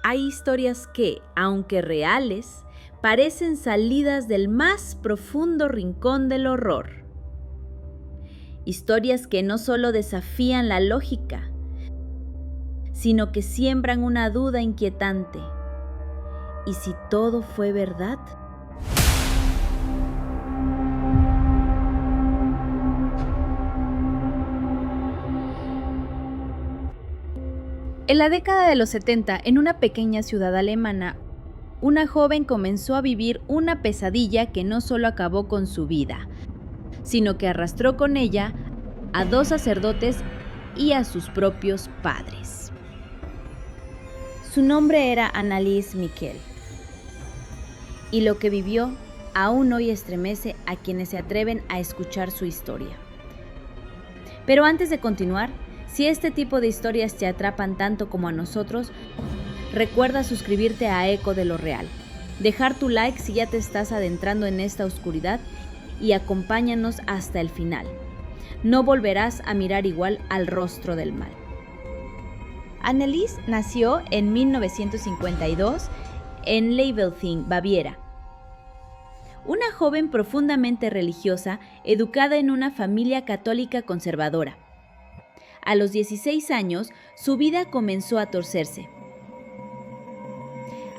Hay historias que, aunque reales, parecen salidas del más profundo rincón del horror. Historias que no solo desafían la lógica, sino que siembran una duda inquietante. ¿Y si todo fue verdad? En la década de los 70, en una pequeña ciudad alemana, una joven comenzó a vivir una pesadilla que no solo acabó con su vida, sino que arrastró con ella a 2 sacerdotes y a sus propios padres. Su nombre era Anneliese Michel, y lo que vivió aún hoy estremece a quienes se atreven a escuchar su historia. Pero antes de continuar, si este tipo de historias te atrapan tanto como a nosotros, recuerda suscribirte a Eco de lo Real, dejar tu like si ya te estás adentrando en esta oscuridad y acompáñanos hasta el final. No volverás a mirar igual al rostro del mal. Anneliese nació en 1952 en Leibelfing, Baviera. Una joven profundamente religiosa, educada en una familia católica conservadora. A los 16 años, su vida comenzó a torcerse.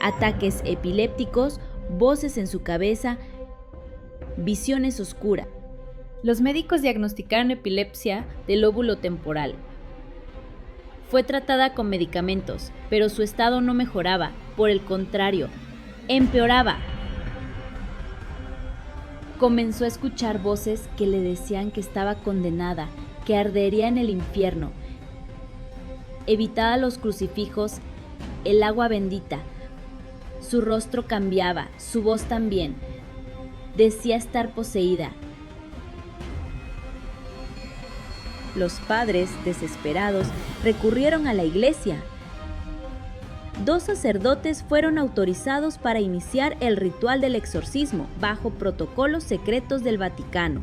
Ataques epilépticos, voces en su cabeza, visiones oscuras. Los médicos diagnosticaron epilepsia del lóbulo temporal. Fue tratada con medicamentos, pero su estado no mejoraba, por el contrario, empeoraba. Comenzó a escuchar voces que le decían que estaba condenada, que ardería en el infierno. Evitaba los crucifijos, el agua bendita. Su rostro cambiaba, su voz también. Decía estar poseída. Los padres, desesperados, recurrieron a la iglesia. 2 sacerdotes fueron autorizados para iniciar el ritual del exorcismo bajo protocolos secretos del Vaticano.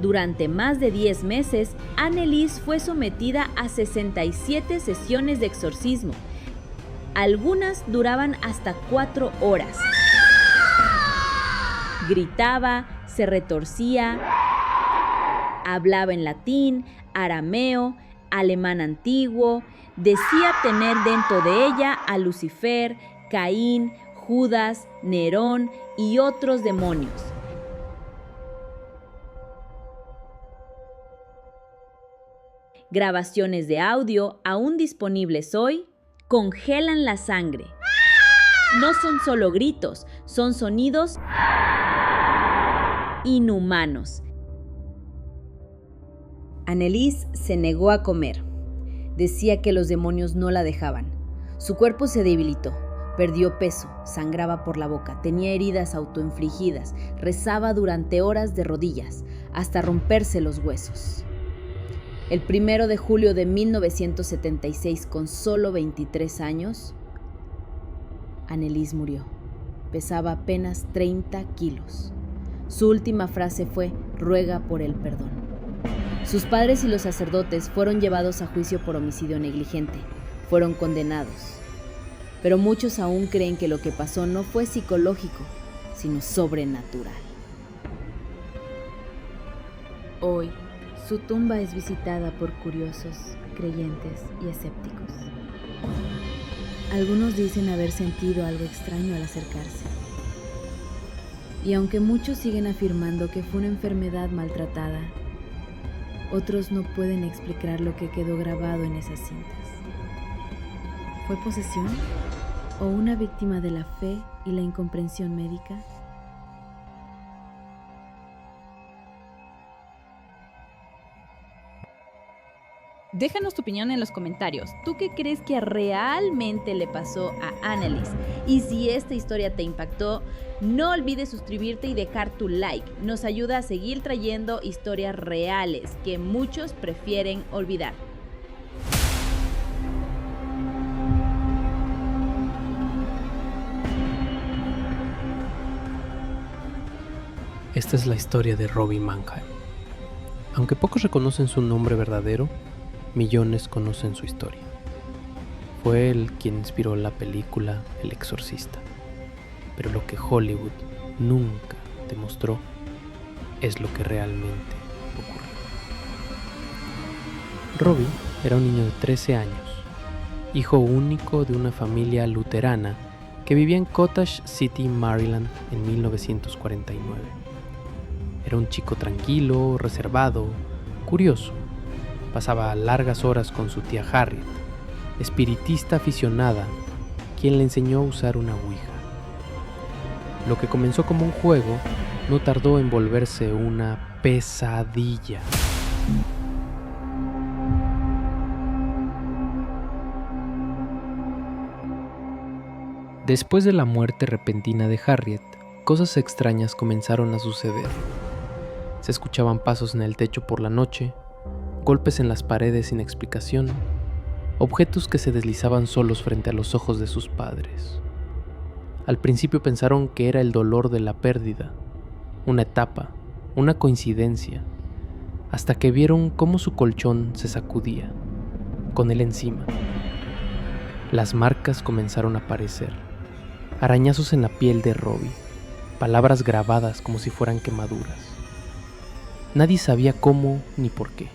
Durante más de 10 meses, Anneliese fue sometida a 67 sesiones de exorcismo. Algunas duraban hasta 4 horas. Gritaba, se retorcía, hablaba en latín, arameo, alemán antiguo, decía tener dentro de ella a Lucifer, Caín, Judas, Nerón y otros demonios. Grabaciones de audio, aún disponibles hoy, congelan la sangre. No son solo gritos, son sonidos inhumanos. Anneliese se negó a comer. Decía que los demonios no la dejaban. Su cuerpo se debilitó, perdió peso, sangraba por la boca, tenía heridas autoinfligidas, rezaba durante horas de rodillas, hasta romperse los huesos. El 1 de julio de 1976, con solo 23 años, Anneliese murió. Pesaba apenas 30 kilos. Su última frase fue: ruega por el perdón. Sus padres y los sacerdotes fueron llevados a juicio por homicidio negligente. Fueron condenados. Pero muchos aún creen que lo que pasó no fue psicológico, sino sobrenatural. Hoy, su tumba es visitada por curiosos, creyentes y escépticos. Algunos dicen haber sentido algo extraño al acercarse. Y aunque muchos siguen afirmando que fue una enfermedad maltratada, otros no pueden explicar lo que quedó grabado en esas cintas. ¿Fue posesión? ¿O una víctima de la fe y la incomprensión médica? Déjanos tu opinión en los comentarios. ¿Tú qué crees que realmente le pasó a Anneliese? Y si esta historia te impactó, no olvides suscribirte y dejar tu like. Nos ayuda a seguir trayendo historias reales que muchos prefieren olvidar. Esta es la historia de Robbie Mannheim. Aunque pocos reconocen su nombre verdadero, millones conocen su historia. Fue él quien inspiró la película El Exorcista. Pero lo que Hollywood nunca demostró es lo que realmente ocurrió. Robbie era un niño de 13 años, hijo único de una familia luterana que vivía en Cottage City, Maryland, en 1949. Era un chico tranquilo, reservado, curioso. Pasaba largas horas con su tía Harriet, espiritista aficionada, quien le enseñó a usar una ouija. Lo que comenzó como un juego no tardó en volverse una pesadilla. Después de la muerte repentina de Harriet, cosas extrañas comenzaron a suceder. Se escuchaban pasos en el techo por la noche, golpes en las paredes sin explicación, objetos que se deslizaban solos frente a los ojos de sus padres. Al principio pensaron que era el dolor de la pérdida, una etapa, una coincidencia, hasta que vieron cómo su colchón se sacudía, con él encima. Las marcas comenzaron a aparecer, arañazos en la piel de Robbie, palabras grabadas como si fueran quemaduras. Nadie sabía cómo ni por qué.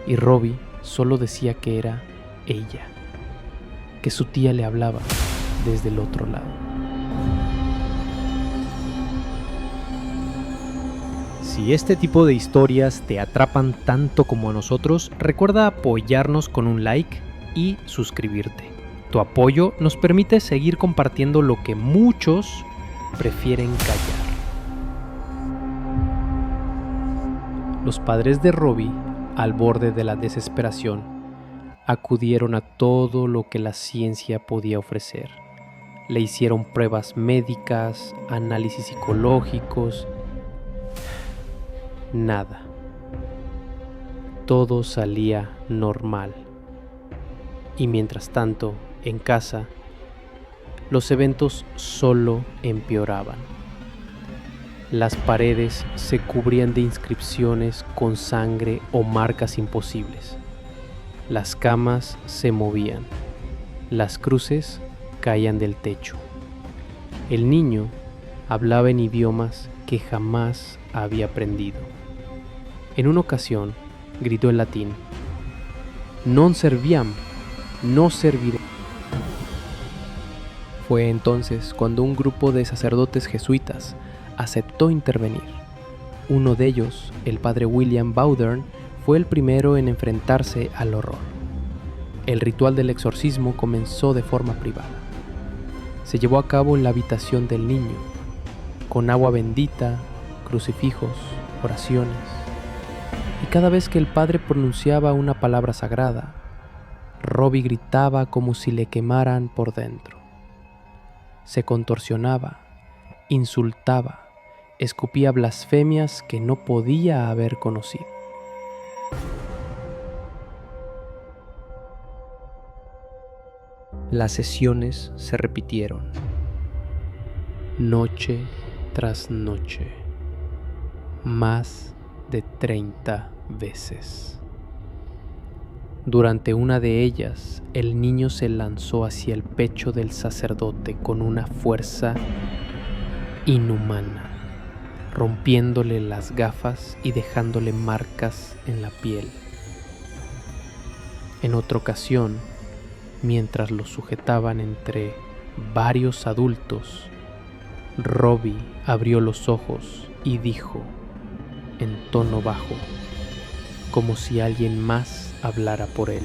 Y Robbie solo decía que era ella, que su tía le hablaba desde el otro lado. Si este tipo de historias te atrapan tanto como a nosotros, recuerda apoyarnos con un like y suscribirte. Tu apoyo nos permite seguir compartiendo lo que muchos prefieren callar. Los padres de Robbie, al borde de la desesperación, acudieron a todo lo que la ciencia podía ofrecer. Le hicieron pruebas médicas, análisis psicológicos. Nada. Todo salía normal. Y mientras tanto, en casa, los eventos solo empeoraban. Las paredes se cubrían de inscripciones con sangre o marcas imposibles. Las camas se movían. Las cruces caían del techo. El niño hablaba en idiomas que jamás había aprendido. En una ocasión, gritó en latín: «Non serviam, no serviré». Fue entonces cuando un grupo de sacerdotes jesuitas aceptó intervenir. Uno de ellos, el padre William Bowdern, fue el primero en enfrentarse al horror. El ritual del exorcismo comenzó de forma privada. Se llevó a cabo en la habitación del niño, con agua bendita, crucifijos, oraciones. Y cada vez que el padre pronunciaba una palabra sagrada, Robbie gritaba como si le quemaran por dentro. Se contorsionaba, insultaba, escupía blasfemias que no podía haber conocido. Las sesiones se repitieron, noche tras noche, más de 30 veces. Durante una de ellas, el niño se lanzó hacia el pecho del sacerdote con una fuerza inhumana, rompiéndole las gafas y dejándole marcas en la piel. En otra ocasión, mientras lo sujetaban entre varios adultos, Robbie abrió los ojos y dijo, en tono bajo, como si alguien más hablara por él: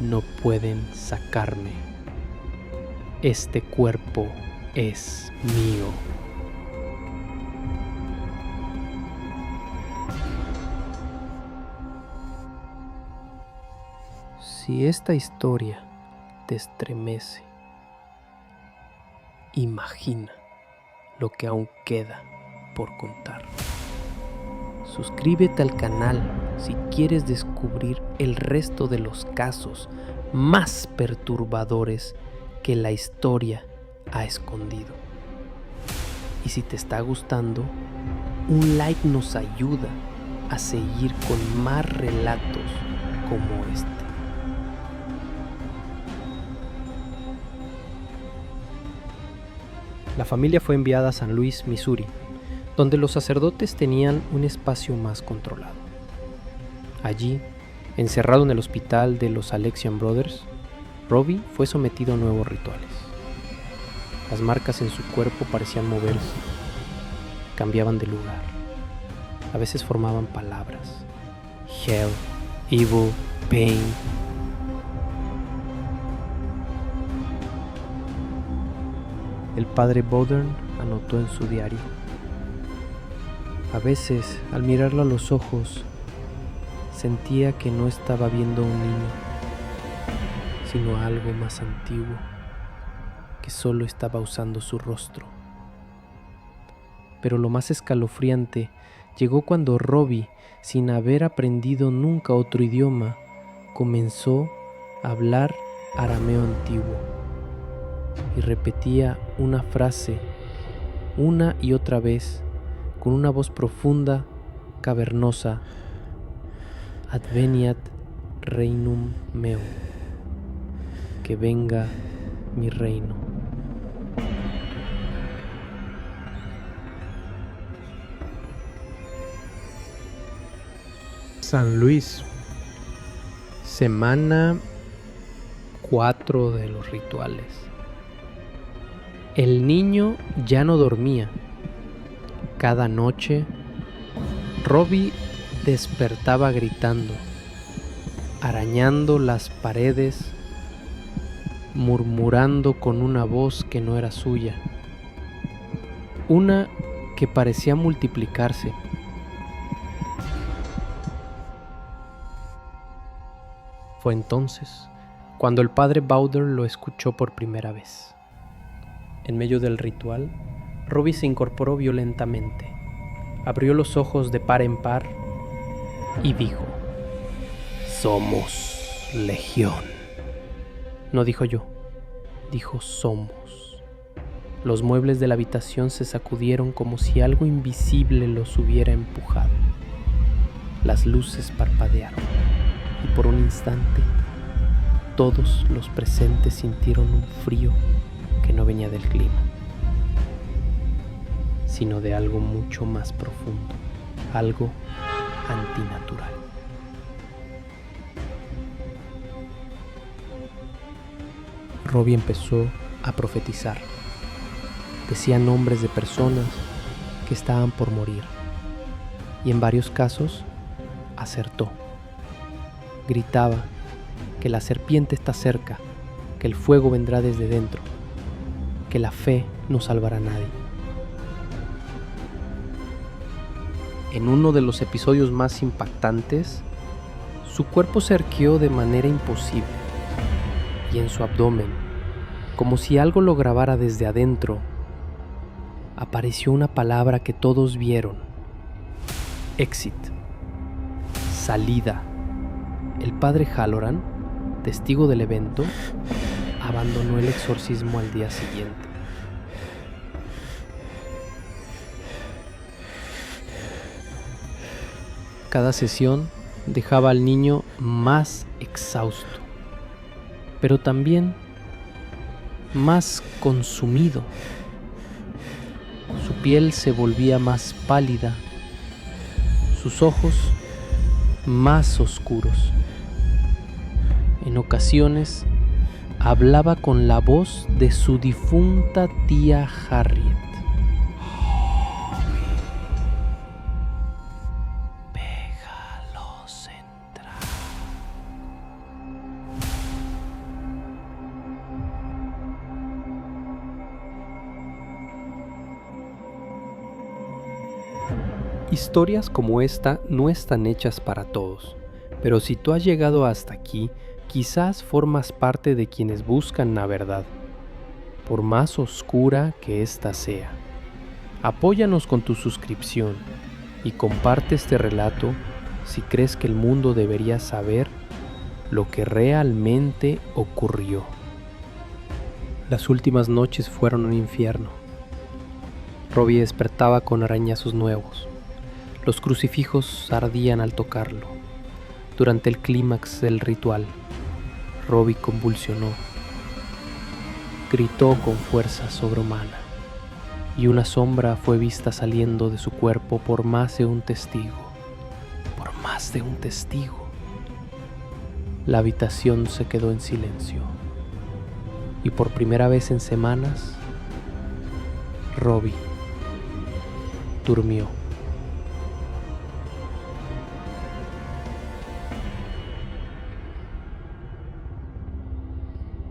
«No pueden sacarme. Este cuerpo es mío». Si esta historia te estremece, imagina lo que aún queda por contar. Suscríbete al canal si quieres descubrir el resto de los casos más perturbadores que la historia ha escondido. Y si te está gustando, un like nos ayuda a seguir con más relatos como este. La familia fue enviada a San Luis, Missouri, donde los sacerdotes tenían un espacio más controlado. Allí, encerrado en el hospital de los Alexian Brothers, Robbie fue sometido a nuevos rituales. Las marcas en su cuerpo parecían moverse, cambiaban de lugar. A veces formaban palabras: hell, evil, pain. El padre Bowdern anotó en su diario: a veces, al mirarlo a los ojos, sentía que no estaba viendo a un niño, sino a algo más antiguo, que solo estaba usando su rostro. Pero lo más escalofriante llegó cuando Robbie, sin haber aprendido nunca otro idioma, comenzó a hablar arameo antiguo y repetía una frase una y otra vez con una voz profunda, cavernosa: Adveniat regnum meum, que venga mi reino. San Luis, semana 4 de los rituales. El niño ya no dormía. Cada noche, Robbie despertaba gritando, arañando las paredes, murmurando con una voz que no era suya, una que parecía multiplicarse. Fue entonces cuando el padre Bowdern lo escuchó por primera vez. En medio del ritual, Robbie se incorporó violentamente, abrió los ojos de par en par y dijo: «Somos Legión». No dijo yo, dijo somos. Los muebles de la habitación se sacudieron como si algo invisible los hubiera empujado. Las luces parpadearon y por un instante todos los presentes sintieron un frío que no venía del clima, sino de algo mucho más profundo, algo antinatural. Robbie empezó a profetizar. Decía nombres de personas que estaban por morir, y en varios casos acertó. Gritaba que la serpiente está cerca, que el fuego vendrá desde dentro, que la fe no salvará a nadie. En uno de los episodios más impactantes, su cuerpo se arqueó de manera imposible, y en su abdomen, como si algo lo grabara desde adentro, apareció una palabra que todos vieron: exit, salida. El padre Halloran, testigo del evento, abandonó el exorcismo al día siguiente. Cada sesión dejaba al niño más exhausto, pero también más consumido. Su piel se volvía más pálida, sus ojos más oscuros. En ocasiones hablaba con la voz de su difunta tía Harriet. Déjalos entrar. Historias como esta no están hechas para todos, pero si tú has llegado hasta aquí, quizás formas parte de quienes buscan la verdad, por más oscura que ésta sea. Apóyanos con tu suscripción y comparte este relato si crees que el mundo debería saber lo que realmente ocurrió. Las últimas noches fueron un infierno. Robbie despertaba con arañazos nuevos. Los crucifijos ardían al tocarlo. Durante el clímax del ritual, Robbie convulsionó. Gritó con fuerza sobrehumana. y una sombra fue vista saliendo de su cuerpo por más de un testigo. Por más de un testigo. La habitación se quedó en silencio. Y por primera vez en semanas, Robbie durmió.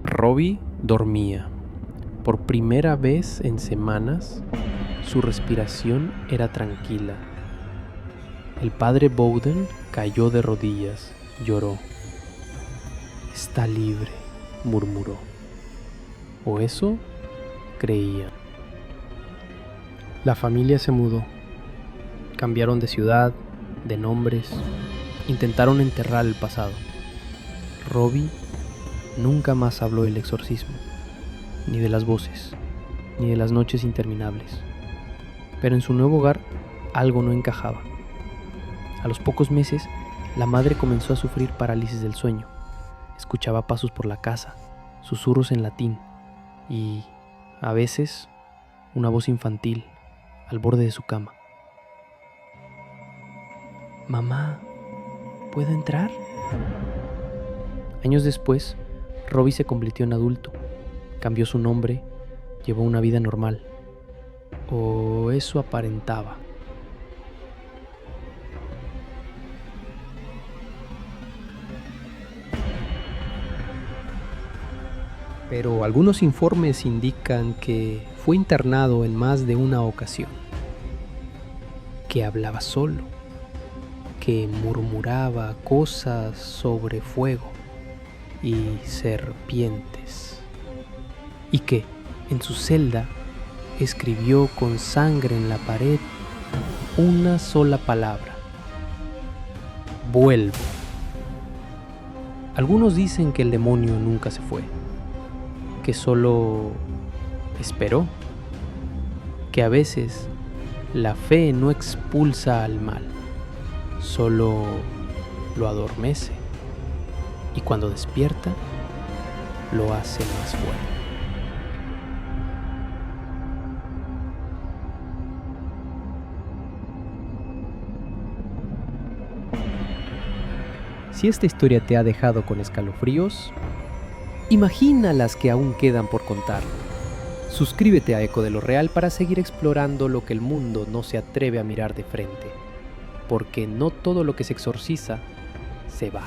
Robbie dormía. Por primera vez en semanas, su respiración era tranquila. El padre Bowden cayó de rodillas, lloró. Está libre, murmuró. O eso creía. La familia se mudó. Cambiaron de ciudad, de nombres. Intentaron enterrar el pasado. Robbie nunca más habló del exorcismo, ni de las voces, ni de las noches interminables. Pero en su nuevo hogar algo no encajaba. A los pocos meses, la madre comenzó a sufrir parálisis del sueño. Escuchaba pasos por la casa, susurros en latín y, a veces, una voz infantil al borde de su cama. «Mamá, ¿puedo entrar?». Años después, Robbie se convirtió en adulto, cambió su nombre, llevó una vida normal. O eso aparentaba. Pero algunos informes indican que fue internado en más de una ocasión, que hablaba solo, que murmuraba cosas sobre fuego y serpientes, y que en su celda escribió con sangre en la pared una sola palabra: vuelvo. Algunos dicen que el demonio nunca se fue, que solo esperó, que a veces la fe no expulsa al mal, solo lo adormece, y cuando despierta, lo hace más fuerte. Si esta historia te ha dejado con escalofríos, imagina las que aún quedan por contar. Suscríbete a Eco de lo Real para seguir explorando lo que el mundo no se atreve a mirar de frente, porque no todo lo que se exorciza se va.